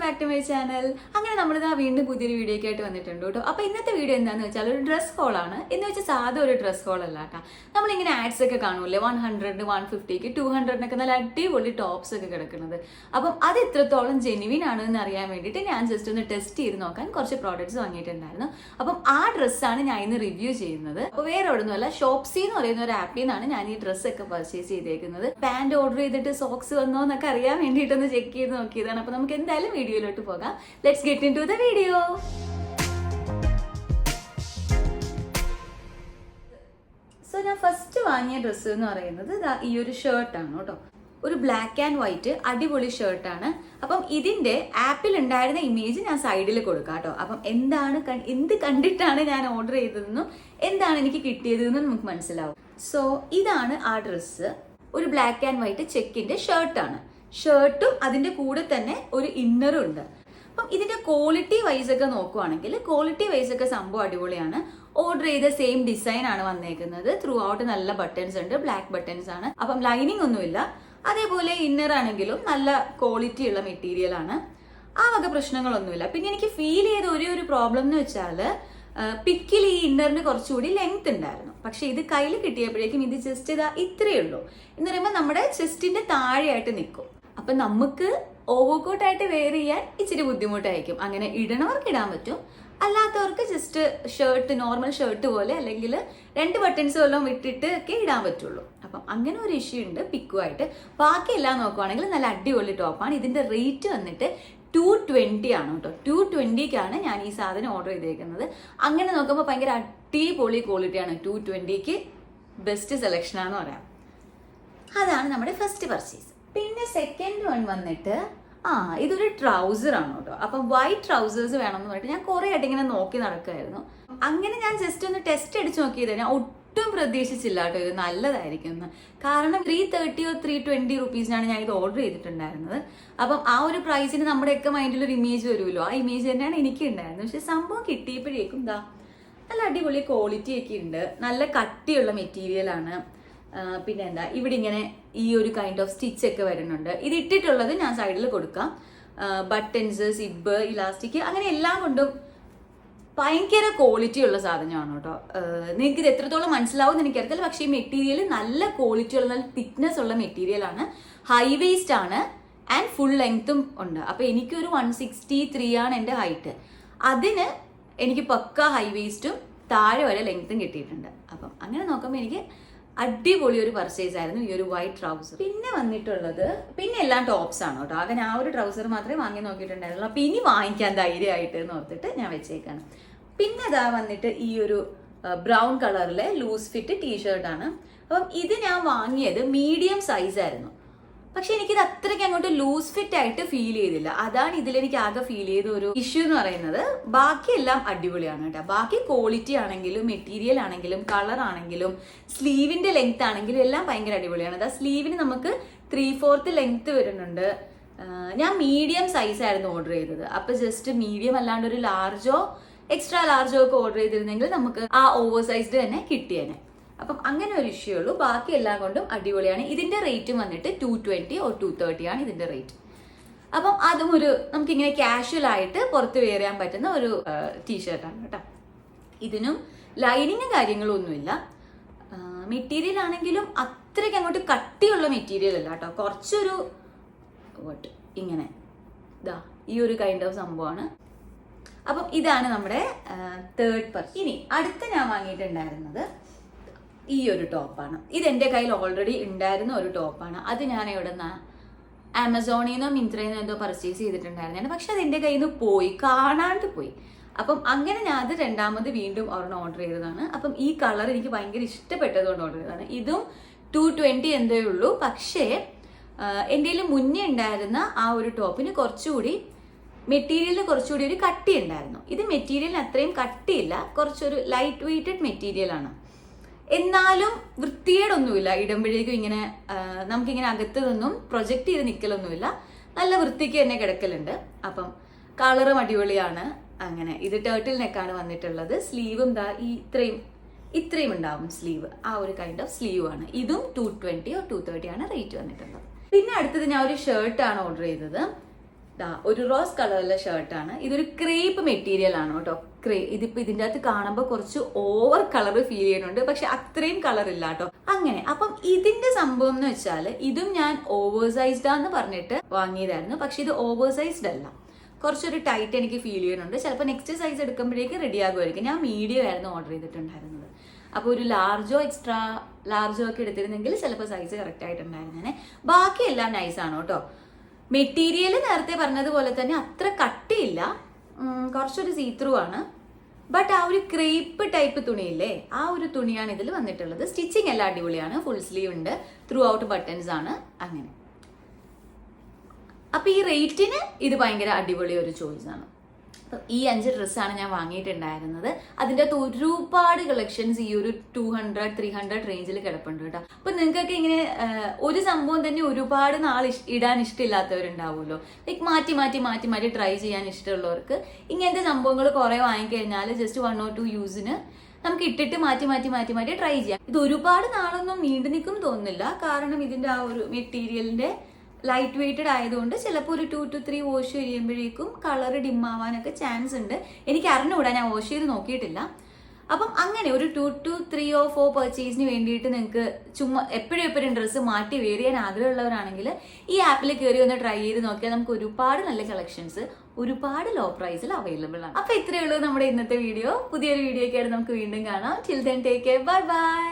Back to my channel. അങ്ങനെ നമ്മളിതാ വീണ്ടും പുതിയൊരു വീഡിയോ ഒക്കെ ആയിട്ട് വന്നിട്ടുണ്ട് കേട്ടോ. അപ്പോൾ ഇന്നത്തെ വീഡിയോ എന്താണെന്ന് വെച്ചാൽ ഒരു ഡ്രസ് ഹോളാണ്. എന്ന് വെച്ചാൽ സാധാ ഒരു ഡ്രസ് ഹോൾ അല്ല കേട്ടോ. നമ്മളിങ്ങനെ ആഡ്സ് ഒക്കെ കാണൂല്ലേ, 100, 150, 200 നല്ല അടിപൊളി ടോപ്സ് ഒക്കെ കിടക്കുന്നത്. അപ്പം അത് എത്രത്തോളം ജെനുവിൻ ആണെന്ന് അറിയാൻ വേണ്ടിയിട്ട് ഞാൻ ജസ്റ്റ് ഒന്ന് ടെസ്റ്റ് ചെയ്ത് നോക്കാൻ കുറച്ച് പ്രോഡക്ട്സ് വാങ്ങിയിട്ടുണ്ടായിരുന്നു. അപ്പം ആ ഡ്രസ്സാണ് ഞാൻ ഇന്ന് റിവ്യൂ ചെയ്യുന്നത്. അപ്പോൾ വേറെ എവിടെയൊന്നുമല്ല, ഷോപ്സി എന്ന് പറയുന്ന ഒരു ആപ്പിൽ നിന്നാണ് ഞാൻ ഈ ഡ്രസ്സൊക്കെ പർച്ചേസ് ചെയ്തേക്കുന്നത്. പാൻറ് ഓർഡർ ചെയ്തിട്ട് സോക്സ് വന്നോ എന്നൊക്കെ അറിയാൻ വേണ്ടിയിട്ടൊന്ന് ചെക്ക് ചെയ്ത് നോക്കിയതാണ്. അപ്പോൾ നമുക്ക് എന്തായാലും വീഡിയോയിലോട്ട് പോകാം. Let's get into the video. So ഞാൻ ഫസ്റ്റ് വാങ്ങിയ ഡ്രസ്സ് എന്ന് പറയുന്നത് ഈ ഒരു ഷർട്ടാണ് കേട്ടോ. ഒരു ബ്ലാക്ക് ആൻഡ് വൈറ്റ് അടിപൊളി ഷർട്ടാണ്. അപ്പം ഇതിന്റെ ആപ്പിൽ ഉണ്ടായിരുന്ന ഇമേജ് ഞാൻ സൈഡിൽ കൊടുക്കാം കേട്ടോ. അപ്പം എന്ത് കണ്ടിട്ടാണ് ഞാൻ ഓർഡർ ചെയ്തതെന്നും എന്താണ് എനിക്ക് കിട്ടിയതെന്നും നമുക്ക് മനസ്സിലാവും. സോ ഇതാണ് ആ ഡ്രസ്സ്. ഒരു ബ്ലാക്ക് ആൻഡ് വൈറ്റ് ചെക്കിന്റെ ഷർട്ടാണ്. ഷർട്ടും അതിന്റെ കൂടെ തന്നെ ഒരു ഇന്നറും ഉണ്ട്. അപ്പം ഇതിന്റെ ക്വാളിറ്റി വൈസ് ഒക്കെ നോക്കുവാണെങ്കിൽ ക്വാളിറ്റി വൈസ് ഒക്കെ സംഭവം അടിപൊളിയാണ്. ഓർഡർ ചെയ്ത സെയിം ഡിസൈൻ ആണ് വന്നേക്കുന്നത്. ത്രൂ ഔട്ട് നല്ല ബട്ടൺസ് ഉണ്ട്, ബ്ലാക്ക് ബട്ടൺസ് ആണ്. അപ്പം ലൈനിങ് ഒന്നുമില്ല. അതേപോലെ ഇന്നർ ആണെങ്കിലും നല്ല ക്വാളിറ്റി ഉള്ള മെറ്റീരിയൽ ആണ്. ആ വക പ്രശ്നങ്ങളൊന്നുമില്ല. പിന്നെ എനിക്ക് ഫീൽ ചെയ്ത ഒരു പ്രോബ്ലം എന്ന് വെച്ചാൽ പിക്കിൽ ഈ ഇന്നറിന് കുറച്ചുകൂടി ലെങ്ത് ഉണ്ടായിരുന്നു. പക്ഷെ ഇത് കയ്യിൽ കിട്ടിയപ്പോഴേക്കും ഇത് ജസ്റ്റ് ഇത്രയേ ഉള്ളൂ. എന്ന് പറയുമ്പോൾ നമ്മുടെ ചെസ്റ്റിന്റെ താഴെയായിട്ട് നിൽക്കും. അപ്പൊ നമുക്ക് ഓവർകോട്ടായിട്ട് വെയർ ചെയ്യാൻ ഇച്ചിരി ബുദ്ധിമുട്ടായിരിക്കും. അങ്ങനെ ഇടണവർക്ക് ഇടാൻ പറ്റും, അല്ലാത്തവർക്ക് ജസ്റ്റ് ഷർട്ട്, നോർമൽ ഷർട്ട് പോലെ അല്ലെങ്കിൽ 2 ബട്ടൺസ് വല്ലതും വിട്ടിട്ട് ഒക്കെ ഇടാൻ പറ്റുള്ളൂ. അപ്പം അങ്ങനെ ഒരു ഇഷ്യൂ ഉണ്ട് പിക്കുമായിട്ട്. ബാക്കിയെല്ലാം നോക്കുവാണെങ്കിൽ നല്ല അടിപൊളി ടോപ്പാണ്. ഇതിന്റെ റേറ്റ് വന്നിട്ട് 220 ആണ് കേട്ടോ. 220ക്കാണ് ഞാൻ ഈ സാധനം ഓർഡർ ചെയ്തേക്കുന്നത്. അങ്ങനെ നോക്കുമ്പോൾ ഭയങ്കര അടിപൊളി ക്വാളിറ്റിയാണ്. 220ക്ക് ബെസ്റ്റ് സെലക്ഷനാന്ന് പറയാം. അതാണ് നമ്മുടെ ഫസ്റ്റ് പർച്ചേസ്. പിന്നെ സെക്കൻഡ് വൺ വന്നിട്ട് ഇതൊരു ട്രൗസർ ആണ് കേട്ടോ. അപ്പം വൈറ്റ് ട്രൗസേഴ്സ് വേണമെന്ന് പറഞ്ഞിട്ട് ഞാൻ കുറേ ആയിട്ട് ഇങ്ങനെ നോക്കി നടക്കുമായിരുന്നു. അങ്ങനെ ഞാൻ ജസ്റ്റ് ഒന്ന് ടെസ്റ്റ് അടിച്ച് നോക്കിയത്. ഞാൻ ഒട്ടും പ്രതീക്ഷിച്ചില്ല കേട്ടോ ഇത് നല്ലതായിരിക്കും എന്ന്. കാരണം 330 or 320 റുപ്പീസിനാണ് ഞാൻ ഇത് ഓർഡർ ചെയ്തിട്ടുണ്ടായിരുന്നത്. അപ്പം ആ ഒരു പ്രൈസിന് നമ്മുടെയൊക്കെ മൈൻഡിൽ ഒരു ഇമേജ് വരുമല്ലോ, ആ ഇമേജ് തന്നെയാണ് എനിക്ക് ഉണ്ടായിരുന്നത്. പക്ഷെ സംഭവം കിട്ടിയപ്പോഴേക്കും നല്ല അടിപൊളി ക്വാളിറ്റി ഒക്കെ ഉണ്ട്. നല്ല കട്ടിയുള്ള മെറ്റീരിയലാണ്. പിന്നെ ഇവിടെ ഇങ്ങനെ ഈ ഒരു കൈൻഡ് ഓഫ് സ്റ്റിച്ച് ഒക്കെ വരുന്നുണ്ട്. ഇത് ഇട്ടിട്ടുള്ളത് ഞാൻ സൈഡിൽ കൊടുക്കാം. ബട്ടൺസ്, സിബ്, ഇലാസ്റ്റിക്, അങ്ങനെ എല്ലാം കൊണ്ടും ഭയങ്കര ക്വാളിറ്റി ഉള്ള സാധനമാണ് കേട്ടോ. നിങ്ങൾക്ക് ഇത് എത്രത്തോളം മനസ്സിലാവും എന്ന് എനിക്കറിയത്തില്ല. പക്ഷേ ഈ മെറ്റീരിയൽ നല്ല ക്വാളിറ്റി ഉള്ള, നല്ല തിക്നെസ് ഉള്ള മെറ്റീരിയൽ ആണ്. ഹൈ വേസ്റ്റ് ആണ് ആൻഡ് ഫുൾ ലെങ്ത്തും ഉണ്ട്. അപ്പൊ എനിക്കൊരു 163 ആണ് എൻ്റെ ഹൈറ്റ്. അതിന് എനിക്ക് പക്ക ഹൈ വേസ്റ്റും താഴെ വരെ ലെങ്ത്തും കിട്ടിയിട്ടുണ്ട്. അപ്പം അങ്ങനെ നോക്കുമ്പോൾ എനിക്ക് അടിപൊളി ഒരു പർച്ചേസ് ആയിരുന്നു ഈ ഒരു വൈറ്റ് ട്രൗസർ. പിന്നെ വന്നിട്ടുള്ളത് എല്ലാം ടോപ്സ് ആണ് കേട്ടോ. അങ്ങനെ ആ ഒരു ട്രൗസർ മാത്രമേ വാങ്ങി നോക്കിയിട്ടുണ്ടായിരുന്നുള്ളൂ. അപ്പം ഇനി വാങ്ങിക്കാൻ ധൈര്യമായിട്ട് എന്ന് ഓർത്തിട്ട് ഞാൻ വെച്ചേക്കാണ്. പിന്നെ വന്നിട്ട് ഈ ഒരു ബ്രൗൺ കളറിലെ ലൂസ് ഫിറ്റ് ടീഷർട്ടാണ്. അപ്പം ഇത് ഞാൻ വാങ്ങിയത് മീഡിയം സൈസ് ആയിരുന്നു. പക്ഷെ എനിക്കിത് അത്രയ്ക്ക് അങ്ങോട്ട് ലൂസ് ഫിറ്റ് ആയിട്ട് ഫീൽ ചെയ്തില്ല. അതാണ് ഇതിലെനിക്ക് ആകെ ഫീൽ ചെയ്ത ഒരു ഇഷ്യൂ എന്ന് പറയുന്നത്. ബാക്കിയെല്ലാം അടിപൊളിയാണ് കേട്ടോ. ബാക്കി ക്വാളിറ്റി ആണെങ്കിലും മെറ്റീരിയൽ ആണെങ്കിലും കളർ ആണെങ്കിലും സ്ലീവിന്റെ ലെങ്ത് ആണെങ്കിലും എല്ലാം ഭയങ്കര അടിപൊളിയാണ്. സ്ലീവിന് നമുക്ക് 3/4 ലെങ്ത് വരുന്നുണ്ട്. ഞാൻ മീഡിയം സൈസ് ആയിരുന്നു ഓർഡർ ചെയ്തത്. അപ്പൊ ജസ്റ്റ് മീഡിയം അല്ലാണ്ട് ഒരു ലാർജോ എക്സ്ട്രാ ലാർജോ ഒക്കെ ഓർഡർ ചെയ്തിരുന്നെങ്കിൽ നമുക്ക് ആ ഓവർ സൈസ്ഡ് തന്നെ കിട്ടിയേനെ. അപ്പം അങ്ങനെ ഒരു ഇഷ്യൂ ഉള്ളൂ. ബാക്കി എല്ലാം കൊണ്ടും അടിപൊളിയാണ്. ഇതിന്റെ റേറ്റും വന്നിട്ട് 220 or 230 ആണ് ഇതിന്റെ റേറ്റ്. അപ്പം അതും നമുക്കിങ്ങനെ കാഷ്വൽ ആയിട്ട് പുറത്ത് വെയർ ചെയ്യാൻ പറ്റുന്ന ഒരു ടീഷർട്ടാണ് കേട്ടോ. ഇതിനും ലൈനിങ്ങും കാര്യങ്ങളും ഒന്നുമില്ല. മെറ്റീരിയൽ ആണെങ്കിലും അത്രയ്ക്ക് അങ്ങോട്ട് കട്ടിയുള്ള മെറ്റീരിയൽ അല്ല കേട്ടോ. കുറച്ചൊരു ഇങ്ങനെ ഈ ഒരു കൈൻഡ് ഓഫ് സംഭവമാണ്. അപ്പം ഇതാണ് നമ്മുടെ തേർഡ് പർച്ചേസ്. ഇനി അടുത്ത ഞാൻ വാങ്ങിയിട്ടുണ്ടായിരുന്നത് ഈ ഒരു ടോപ്പാണ്. ഇത് എൻ്റെ കയ്യിൽ ഓൾറെഡി ഉണ്ടായിരുന്ന ഒരു ടോപ്പാണ്. അത് ഞാൻ എവിടെ നിന്നാ ആമസോണിൽ നിന്നോ മിന്ത്രയിൽ നിന്നോ എന്തോ പർച്ചേസ് ചെയ്തിട്ടുണ്ടായിരുന്നു. പക്ഷെ അത് എൻ്റെ കയ്യിൽ നിന്ന് കാണാണ്ട് പോയി. അപ്പം അങ്ങനെ ഞാൻ അത് രണ്ടാമത് വീണ്ടും ഒരെണ്ണം ഓർഡർ ചെയ്തതാണ്. അപ്പം ഈ കളർ എനിക്ക് ഭയങ്കര ഇഷ്ടപ്പെട്ടതുകൊണ്ട് ഓർഡർ ചെയ്തതാണ്. ഇതും 220 എന്തേ ഉള്ളൂ. പക്ഷേ എൻ്റെ മുന്നേ ഉണ്ടായിരുന്ന ആ ഒരു ടോപ്പിന് കുറച്ചുകൂടി മെറ്റീരിയലിന് കുറച്ചുകൂടി ഒരു കട്ടി ഉണ്ടായിരുന്നു. ഇത് മെറ്റീരിയലിന് അത്രയും കട്ടിയില്ല, കുറച്ചൊരു ലൈറ്റ് വെയ്റ്റഡ് മെറ്റീരിയൽ ആണ്. എന്നാലും വൃത്തികേടൊന്നുമില്ല. ഇടുമ്പോഴേക്കും ഇങ്ങനെ നമുക്കിങ്ങനെ അകത്ത് നിന്നും പ്രൊജക്റ്റ് ചെയ്ത് നിൽക്കലൊന്നുമില്ല. നല്ല വൃത്തിക്ക് തന്നെ കിടക്കലുണ്ട്. അപ്പം കളറും അടിപൊളിയാണ്. അങ്ങനെ ഇത് ടേർട്ടിൽ നെക്കാണ് വന്നിട്ടുള്ളത്. സ്ലീവും ഇത്രയും ഉണ്ടാവും സ്ലീവ്. ആ ഒരു കൈൻഡ് ഓഫ് സ്ലീവ് ആണ്. ഇതും 220 or 230 ആണ് റേറ്റ് വന്നിട്ടുള്ളത്. പിന്നെ അടുത്തത് ഞാൻ ഒരു ഷർട്ടാണ് ഓർഡർ ചെയ്തത്. ഒരു റോസ് കളറിലെ ഷർട്ടാണ്. ഇതൊരു ക്രേപ്പ് മെറ്റീരിയൽ ആണ് കേട്ടോ. ഇതിപ്പോ ഇതിൻ്റെ അകത്ത് കാണുമ്പോൾ കുറച്ച് ഓവർ കളർ ഫീൽ ചെയ്യുന്നുണ്ട്, പക്ഷെ അത്രയും കളർ ഇല്ല കേട്ടോ. അങ്ങനെ അപ്പം ഇതിന്റെ സംഭവം എന്ന് വെച്ചാൽ ഇതും ഞാൻ ഓവേഴ്സൈസ്ഡ് ആന്ന് പറഞ്ഞിട്ട് വാങ്ങിയതായിരുന്നു. പക്ഷെ ഇത് ഓവേഴ്സൈസ്ഡ് അല്ല, കുറച്ചൊരു ടൈറ്റ് എനിക്ക് ഫീൽ ചെയ്യുന്നുണ്ട്. ചിലപ്പോൾ നെക്സ്റ്റ് സൈസ് എടുക്കുമ്പോഴേക്ക് റെഡി ആകുമായിരിക്കും. ഞാൻ മീഡിയം ആയിരുന്നു ഓർഡർ ചെയ്തിട്ടുണ്ടായിരുന്നത്. അപ്പോൾ ഒരു ലാർജോ എക്സ്ട്രാ ലാർജോ ഒക്കെ എടുത്തിരുന്നെങ്കിൽ ചിലപ്പോൾ സൈസ് കറക്റ്റ് ആയിട്ടുണ്ടായിരുന്നേ. ബാക്കിയെല്ലാം നൈസാണ് കേട്ടോ. മെറ്റീരിയൽ നേരത്തെ പറഞ്ഞതുപോലെ തന്നെ അത്ര കട്ടിയില്ല, കുറച്ചൊരു സീത്രൂ ആണ്. ബട്ട് ആ ഒരു ക്രേപ്പ് ടൈപ്പ് തുണിയില്ലേ, ആ ഒരു തുണിയാണ് ഇതിൽ വന്നിട്ടുള്ളത്. സ്റ്റിച്ചിങ് എല്ലാം അടിപൊളിയാണ്, ഫുൾ സ്ലീവ് ഉണ്ട്, ത്രൂ ഔട്ട് ബട്ടൺസ് ആണ്. അങ്ങനെ അപ്പൊ ഈ റേറ്റിന് ഇത് ഭയങ്കര അടിപൊളി ഒരു ചോയ്സ് ആണ്. ഈ 5 ഡ്രസ്സാണ് ഞാൻ വാങ്ങിയിട്ടുണ്ടായിരുന്നത്. അതിൻ്റെ അകത്ത് ഒരുപാട് കളക്ഷൻസ് ഈ ഒരു 200-300 റേഞ്ചിൽ കിടപ്പുണ്ട് കേട്ടോ. അപ്പൊ നിങ്ങൾക്കൊക്കെ ഇങ്ങനെ ഒരു സംഭവം തന്നെ ഒരുപാട് നാൾ ഇടാൻ ഇഷ്ടമില്ലാത്തവരുണ്ടാവുമല്ലോ. ലൈക്ക് മാറ്റി മാറ്റി മാറ്റി മാറ്റി ട്രൈ ചെയ്യാൻ ഇഷ്ടമുള്ളവർക്ക് ഇങ്ങനത്തെ സംഭവങ്ങൾ കുറെ വാങ്ങിക്കഴിഞ്ഞാൽ ജസ്റ്റ് 1 or 2 യൂസിന് നമുക്ക് ഇട്ടിട്ട് മാറ്റി മാറ്റി മാറ്റി മാറ്റി ട്രൈ ചെയ്യാം. ഇത് ഒരുപാട് നാളൊന്നും നീണ്ടു നിൽക്കും തോന്നുന്നില്ല, കാരണം ഇതിന്റെ ആ ഒരു മെറ്റീരിയലിന്റെ ലൈറ്റ് വെയ്റ്റഡ് ആയതുകൊണ്ട് ചിലപ്പോൾ ഒരു 2 to 3 വാഷ് ചെയ്യുമ്പോഴേക്കും കളർ ഡിമ്മാവാനൊക്കെ ചാൻസ് ഉണ്ട്. എനിക്ക് അറിഞ്ഞുകൂടാ, ഞാൻ വാഷ് ചെയ്ത് നോക്കിയിട്ടില്ല. അപ്പം അങ്ങനെ ഒരു 2 to 3 or 4 പർച്ചേസിന് വേണ്ടിയിട്ട് നിങ്ങൾക്ക് ചുമ്മാ എപ്പോഴും ഡ്രസ്സ് മാറ്റി വെയർ ചെയ്യാൻ ആഗ്രഹമുള്ളവരാണെങ്കിൽ ഈ ആപ്പിൽ കയറി ഒന്ന് ട്രൈ ചെയ്ത് നോക്കിയാൽ നമുക്ക് ഒരുപാട് നല്ല കളക്ഷൻസ് ഒരുപാട് ലോ പ്രൈസിൽ അവൈലബിൾ ആണ്. അപ്പൊ ഇത്രയേ ഉള്ളൂ നമ്മുടെ ഇന്നത്തെ വീഡിയോ. പുതിയൊരു വീഡിയോ ഒക്കെ ആയിട്ട് നമുക്ക് വീണ്ടും കാണാം. Till then take care, bye bye.